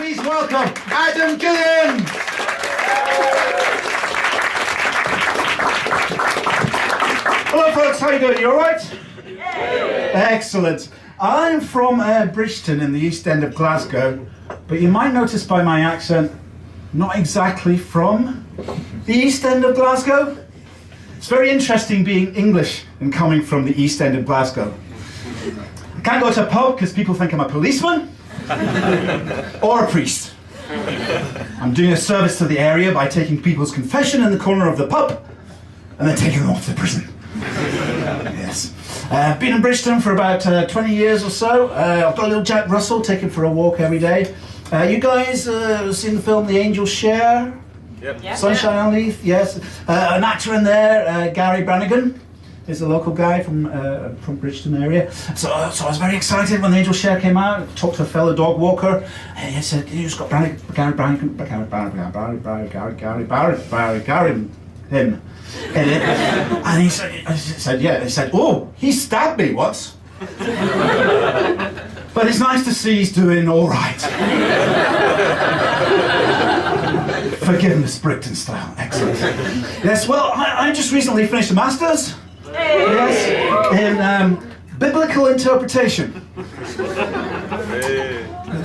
Please welcome Adam Julians. Hello folks, how you doing? You alright? Excellent. I'm from Bridgeton in the east end of Glasgow, but you might notice by my accent, not exactly from the east end of Glasgow. It's very interesting being English and coming from the east end of Glasgow. I can't go to a pub because people think I'm a policeman or a priest. I'm doing a service to the area by taking people's confession in the corner of the pub and then taking them off to prison. Yes. I've been in Bridgeton for about 20 years or so. I've got a little Jack Russell, take him for a walk every day. You guys seen the film The Angels Share? Yep. Sunshine on Leith, yes. An actor in there, Gary Brannigan, is a local guy from Bridgeton area. So I was very excited when The Angels Share came out. Talked to a fellow dog walker, and he said, "Who's got Gary Brannigan? Him." And he said, yeah. He said, "Oh, he stabbed me once." But it's nice to see he's doing all right. Forgiveness, Brigton style. Excellent. Yes, well, I just recently finished a master's. Yes, in biblical interpretation.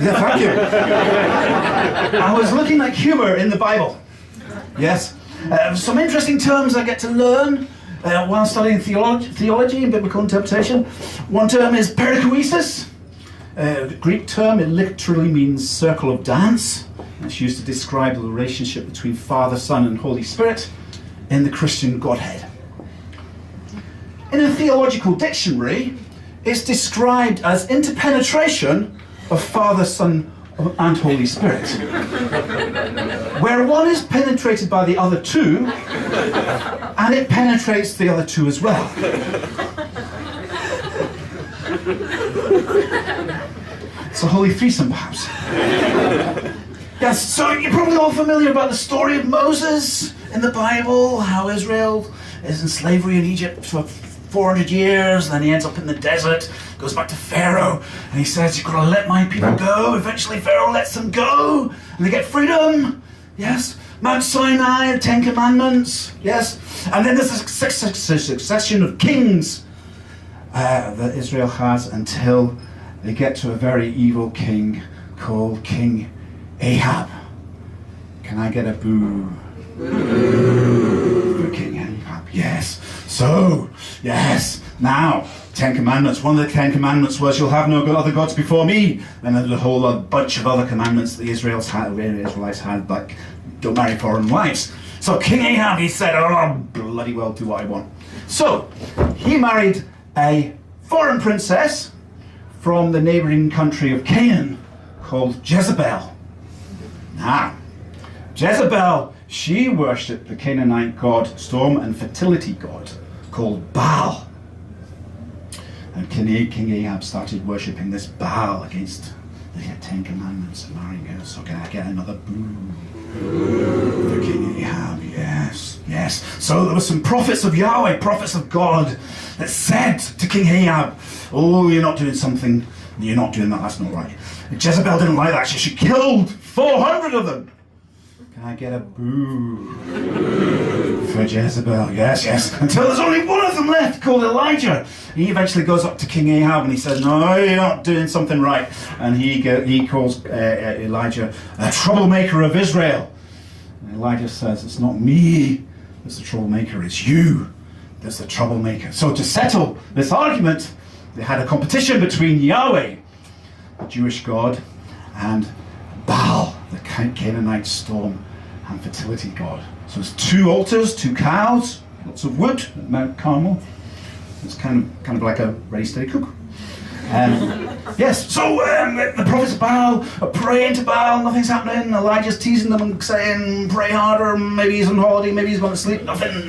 Yeah, thank you. I was looking at humour in the Bible. Yes. Some interesting terms I get to learn while studying theology and biblical interpretation. One term is perichoresis. The Greek term, it literally means circle of dance. It's used to describe the relationship between Father, Son and Holy Spirit in the Christian Godhead. In a theological dictionary, it's described as interpenetration of Father, Son and Holy Spirit, where one is penetrated by the other two, and it penetrates the other two as well. It's a holy threesome, perhaps. Yes, so you're probably all familiar about the story of Moses in the Bible, how Israel is in slavery in Egypt for 400 years, and then he ends up in the desert, goes back to Pharaoh, and he says, "You've got to let my people go." Eventually Pharaoh lets them go, and they get freedom. Yes. Mount Sinai, the Ten Commandments. Yes. And then there's a succession of kings that Israel has until they get to a very evil king called King Ahab. Can I get a boo? For King Ahab, yes. So, yes, now, 10 Commandments. One of the 10 Commandments was, "You'll have no other gods before me." And there's a whole bunch of other commandments the Israelites had, like, don't marry foreign wives. So King Ahab, he said, "Oh, bloody well, do what I want." So, he married a foreign princess from the neighbouring country of Canaan called Jezebel. Now, Jezebel, she worshipped the Canaanite god, storm and fertility god, called Baal. And King Ahab started worshipping this Baal against the 10 Commandments and marrying her. So can I get another boo? For King Ahab, yes, yes. So there were some prophets of Yahweh, prophets of God, that said to King Ahab, "Oh, you're not doing something, you're not doing that, that's not right." And Jezebel didn't like that, so she killed 400 of them. Can I get a boo? For Jezebel, yes, yes. Until there's only one of them left, called Elijah. He eventually goes up to King Ahab and he says, "No, you're not doing something right." And he calls Elijah a troublemaker of Israel. And Elijah says, "It's not me that's the troublemaker, it's you that's the troublemaker." So to settle this argument, they had a competition between Yahweh, the Jewish god, and Baal, the Canaanite storm and fertility god. So it's 2 altars, 2 cows, lots of wood at Mount Carmel. It's kind of like a ready steady cook. Yes, so the prophets of Baal are praying to Baal, nothing's happening. Elijah's teasing them and saying, "Pray harder, maybe he's on holiday, maybe he's going to sleep." Nothing.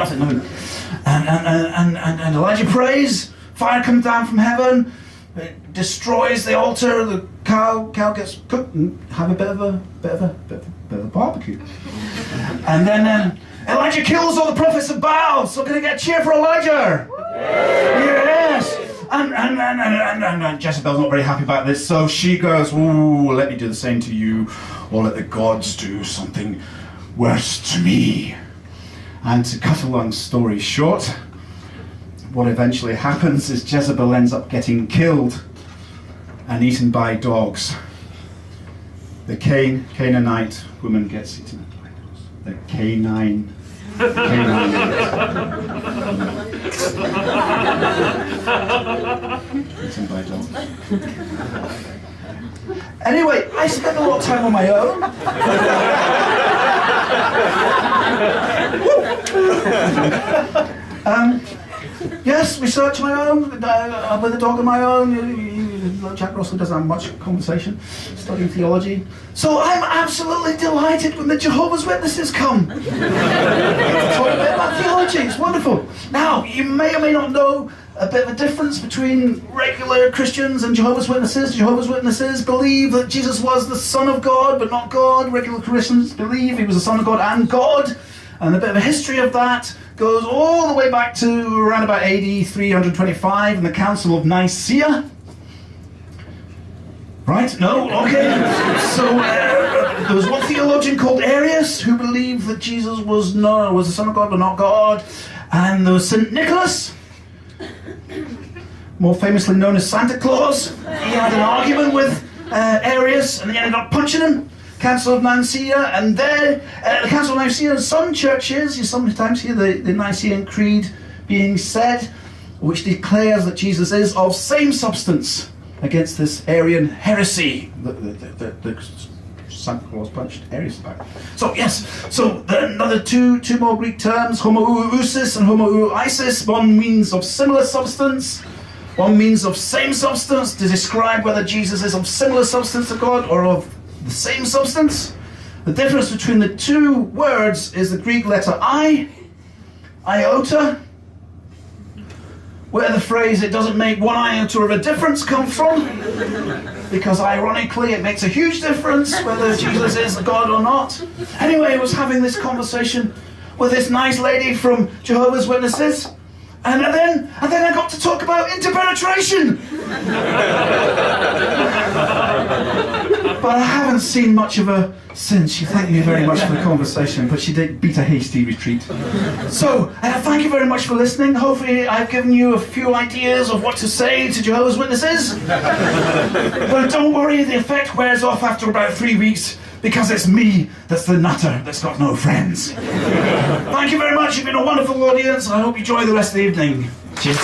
And Elijah prays, fire comes down from heaven, it destroys the altar, the cow gets cooked and have a bit of a barbecue. And then Elijah kills all the prophets of Baal. So can I get a cheer for Elijah? Yes. And Jezebel's not very happy about this, so she goes, ooh, let me do the same to you, or let the gods do something worse to me. And to cut a long story short, what eventually happens is Jezebel ends up getting killed and eaten by dogs. The Canaanite woman gets eaten by dogs. The Eaten by dogs. Anyway, I spent a lot of time on my own. Yes, research my own, with a dog of my own. Jack Russell doesn't have much conversation, studying theology. So I'm absolutely delighted when the Jehovah's Witnesses come. Talk a bit about theology, it's wonderful. Now, you may or may not know a bit of a difference between regular Christians and Jehovah's Witnesses. Jehovah's Witnesses believe that Jesus was the Son of God, but not God. Regular Christians believe he was the Son of God and God. And a bit of a history of that goes all the way back to around about AD 325 in the Council of Nicaea. Right? No? Okay. So there was one theologian called Arius who believed that Jesus was the Son of God but not God. And there was St. Nicholas, more famously known as Santa Claus. He had an argument with Arius and he ended up punching him. Council of Nicaea, and there, the Council of Nicaea, in some churches, you sometimes hear the Nicene Creed being said, which declares that Jesus is of same substance against this Arian heresy that Santa Claus punched Arius about. So yes, so another two more Greek terms, homoousis and homoouisis. One means of similar substance, one means of same substance, to describe whether Jesus is of similar substance to God or of the same substance. The difference between the two words is the Greek letter I, iota, where the phrase "it doesn't make one iota of a difference" comes from, because ironically it makes a huge difference whether Jesus is God or not. Anyway, I was having this conversation with this nice lady from Jehovah's Witnesses, and then I got to talk about interpenetration. But I haven't seen much of her since. She thanked me very much for the conversation, but she did beat a hasty retreat. So, thank you very much for listening. Hopefully I've given you a few ideas of what to say to Jehovah's Witnesses. But don't worry, the effect wears off after about 3 weeks, because it's me that's the nutter that's got no friends. Thank you very much. You've been a wonderful audience, and I hope you enjoy the rest of the evening. Cheers.